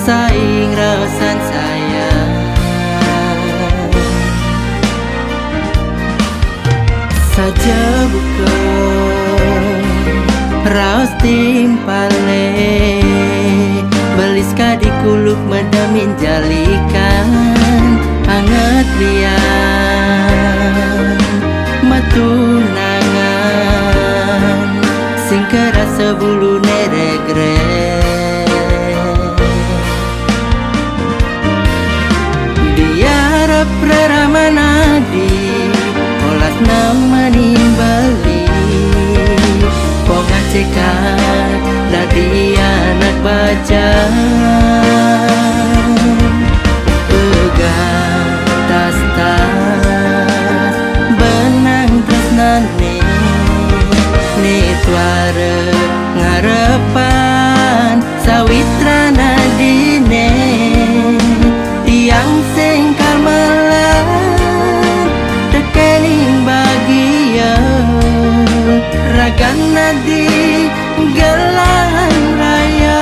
saing rasan saya saja bukan raus timpale beliska di kuluk medamin jalikan hangat lian matunangan sing kerasa bulu neregre diarap reramanadi olas nama nimbali pongan cekat ladi anak baca pegang tas-tas benang tresnane ni tuara ngarepan sawitra nadine tiang sengkal malam tekening bagia ragan nadi gelang raya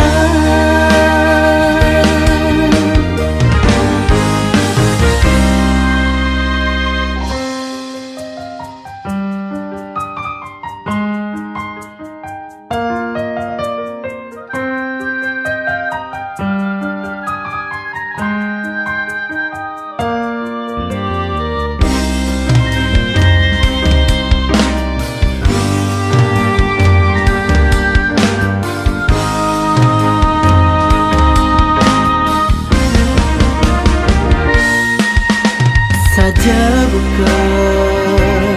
saja bukan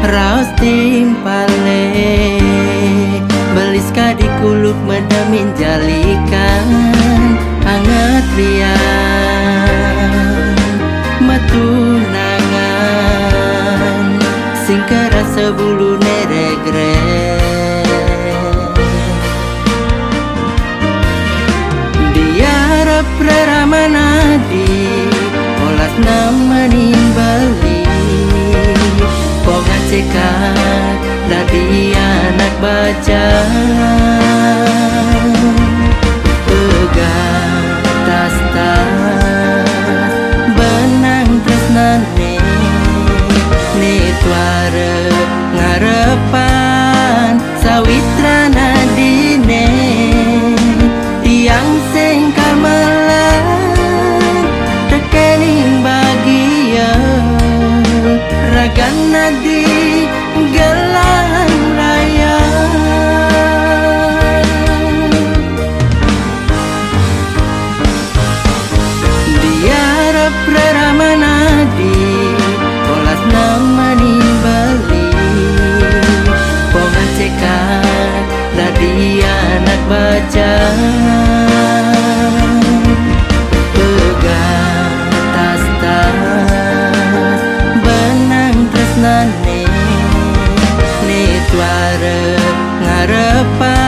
raus timpale beliska di kuluk medamin jalikan hangat lian matunangan sing kerasa bulu neregre diarap reramanadi olas nama nimbali pongan cekat ladi anak baca pegang tas-tas benang tresnane ni tuara ngarepan sawitra nadine tiang sengkal malam tekening bagia ragan nadi gelang raya diarap reramanadi olas nama nimbali pongan cekat ladi anak baca pegang tas-tas benang tresnane ni tuara ngarepan